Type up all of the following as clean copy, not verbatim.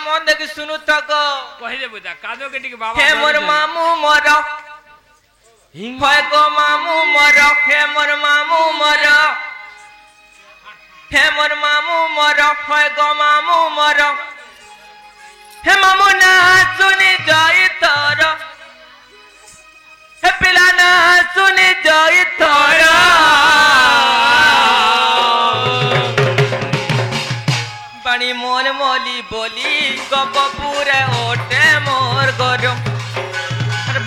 मन देखि सुनु थक कहि दे बुझा कादो के टिके बाबा हे मोर मामू मोर भय गो मामू मोर हे मोर मामू मोर हे मोर मामू मोर भय गो मामू मोर हे मामू ना सुनि जाई तोर हे पिला ना सुनि जाई तोर बणी मोल मोली बोली गप पूरे ओटे मोर गरो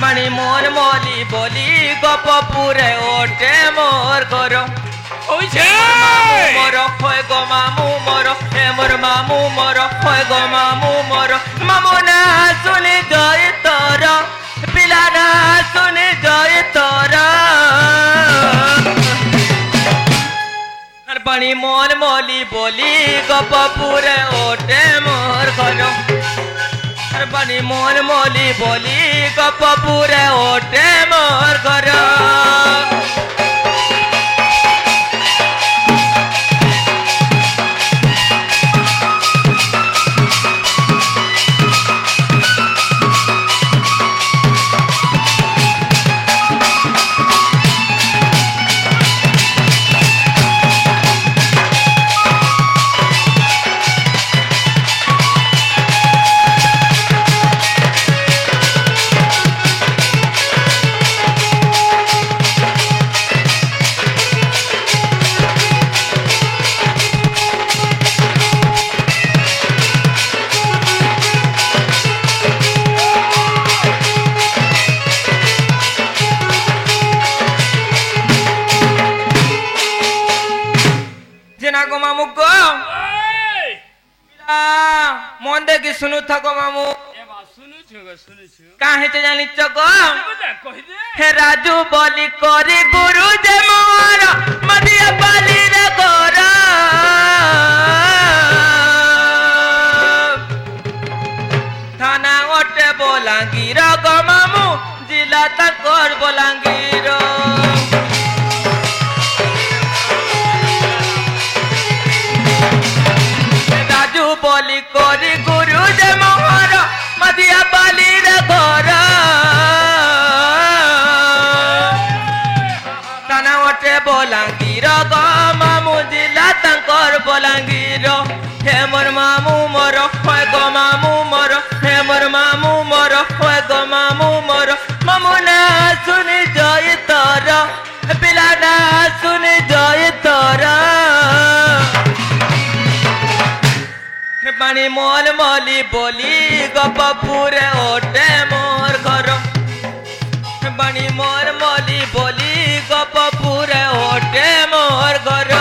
बणी मोल मोली बोली गप पूरे ओटे मोर गरो ओइछे मोर होय गो मामू मोर हे मोर मामू मोर होय गो मामू मोर मामू ना सुनि जाई तोर पिला ना सुनि जाई तोर बणी मोल मोली बोली गप पूरे ओटे मोर घरो बणी मोल मोली बोली गप पूरे ओटे मोर घरो मामू को मन देखि सुनु थको मामू काहे ते जानि चको हे राजू बोली करे गुरु जे मोर मदिया बाली रे गोरा थाना ओटे बोलांगीर गो मामू जिला तकोर बोलांगीर बोली कोरी गुरु जे मोहर मदिया बाली रे घर ताना ओटे बोलांगीर गो मामू जिला तंकर बोलांगीर हे मोर मामू मोर होय गो मामू मोर हे मोर मामू मोर होय गो मामू मोर मामू ना सुनि जाई तोर पिला ना सुनि जाई तोर बणी मोल मोली बोली गप पूरे ओटे मोर घर बणी मोल मोली बोली गप पूरे ओटे मोर घर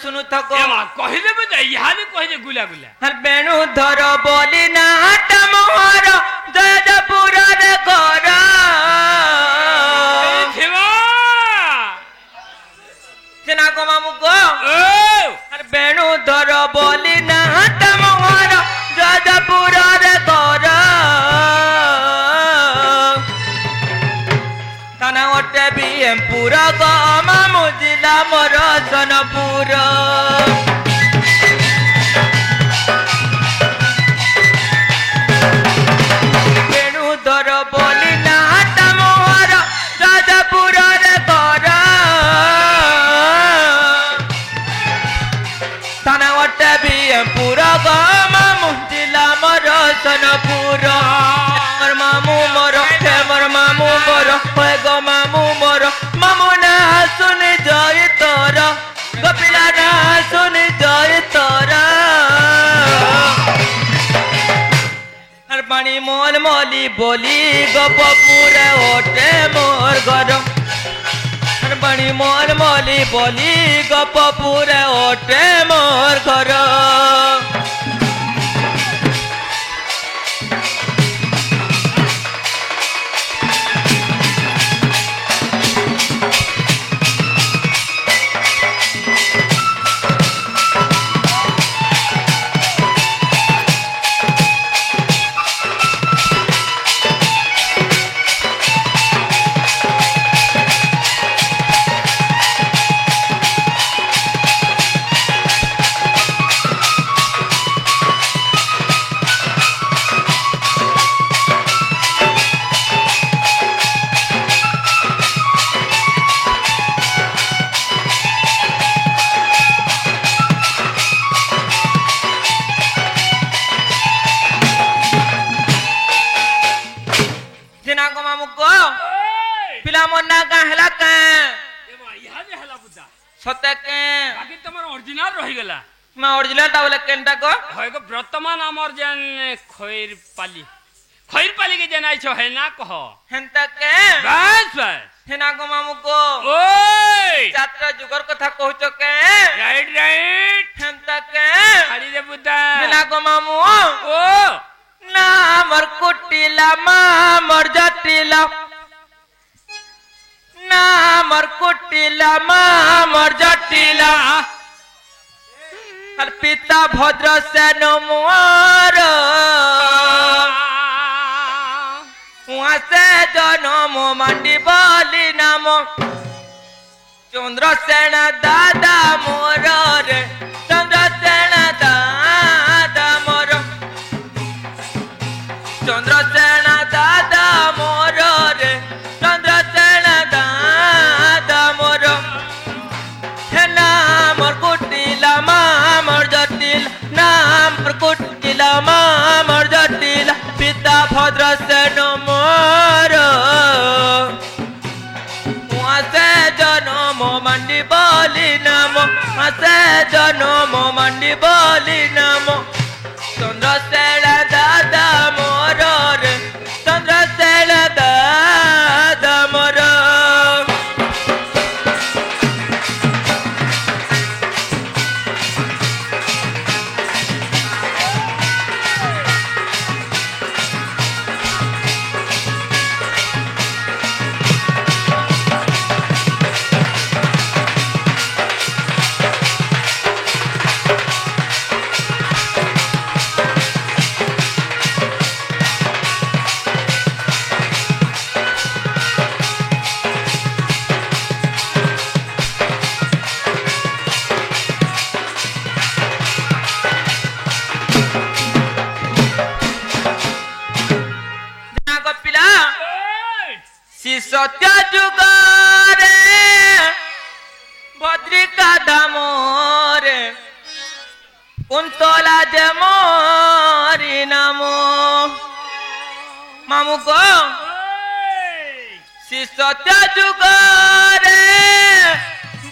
सुनु थको कहिले बे यानी कहिले गुला गुला हर बेणु धर बोली ना हट मोहर जयपुर रे घर सेना को मामू को हर बेणु धर बोली ना हट मोहर जयपुर रे घर ताना ओटे बीएमपुर गो मामू जिला मोर सोनपुर थाना वटे भी पूरा गो मामू जिला मोर सोनपुर मोर मामू मोर हे मोर मामू मोर होय गो मामू मोर मामू ना सुनी जय तोर गोपिला ना सुनी जय तोर हर पानी मोल मोली बोली गोपपुर ओटे मोर घर हर पानी मोल मोली बोली गोपपुर ओटे मोर घर पिला मोना का हला का एमा इहाने हला बुदा सत्य के बाकी तमर ओरिजिनल रहि गेला मैं ओरिजिनल टावले केनटा को होय को वर्तमान हमर जन खैर पाली के जनाइ छ है ना कह हेंता के बस हेना को मामू को ओय छात्र जुगर कथा कहउछ के राइट हेंता के खाली रे बुदा हेना को मामू ओ ना मर कुटिला मा मर जटिला ना मर कुटिला मा मर जटिला हर पिता भद्र सेन मोर वहाँ से जन्म मंडी बोली नाम चंद्रसेन दादा मोर रे चंद्रसेन दादा मोर चंद्रसेन दादा मोर रे चंद्रसेन दादा मोर हे नाम कुटिला मामर जटिल नाम कुटिला मामर जटिल पिता भद्र सेन मोर वहाँ से जन्म मंडी बोली नाम वहाँ से जन्म मंडी बोली नाम चंद्रसेन दादा मोर रे चंद्रसेन दादा मोर सत्य जुगारे भद्रिका दामोरे कुंतला जमोरी नामो मामू को सत्य जुगारे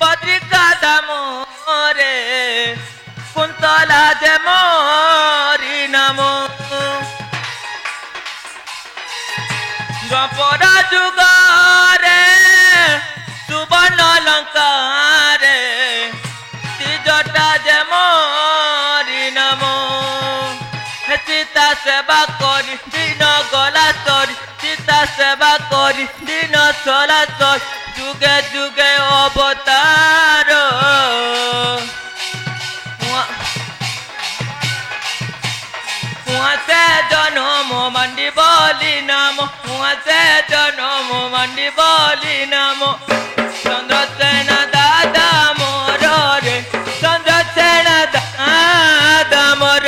भद्रिका दामोरे कुंतला जमोरी नामो द्वापरा जुगारे सुवर्ण अलंकारे तिजटा जमोरी नमो सीता सेवा करी दिन गला तरी सीता सेवा करी दिन चला तरी जुगे जुगे अवतार से जन्म मंडी बोली नाम से जन्म मंडी बोली नाम चंद्रसेन दादा मोर रे चंद्रसेन दादा मोर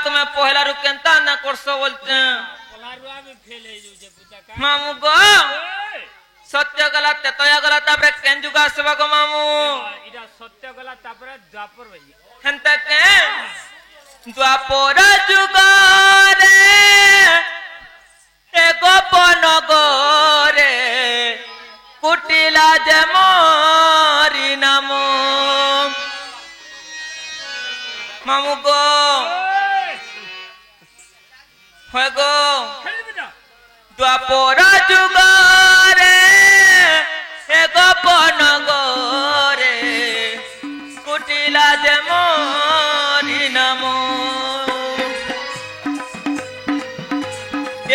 तुम्हें पहला रु केंता ना करसो बोलते पलारुआ भी फेल है जो बुता का मामू गो सत्य गला तेतया गला तापरे केन जुगा सेवा गो मामू इडा सत्य गला तापरे द्वापर भाई हंता के द्वापर जुगारे एको पनगरे कुटिला जे मोरी नाम मामू गो হয় গো দ্বাপর যুগরে হে গোপন গরে কুটিলা যে মরি নাম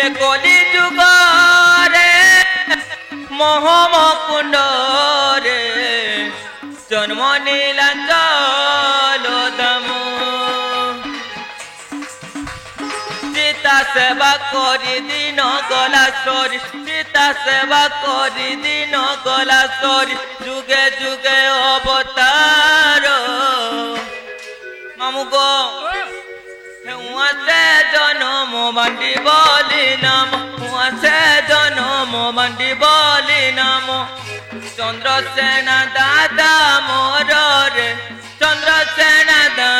এ কলি যুগরে মোহম কুণ্ডরে জন্ম নীলাঞ্চল দাম सीता सेवा करी दिन गला सरी सीता सेवा करी दिन गला सरी जुगे जुगे अवतार मामू गो हुआ से जन्म मंडी बोली नाम हुआ से जन्म मंडी बोली नाम चंद्रसेना दादा मोर रे चंद्रसेना दा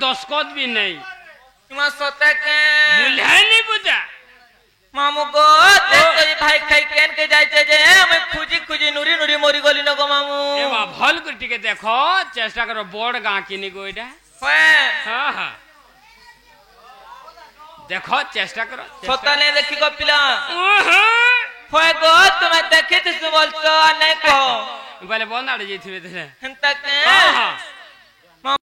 दस्खत भी नहीं सोते के नहीं बुझा मामू गो देख भाई खाई केन के जाइते जे मैं खुजी खुजी नुरी नुरी मोरी गली न गो मामू ए बा भल कर टिके देखो चेष्टा करो बोर्ड गा किनी गो इडा हां हां देखो चेष्टा करो सोता ने देखी गो पिला होय गो तुम्हें देखि त बोलतो नहीं को बोले बोनाड़ जेथिबे ते हंता के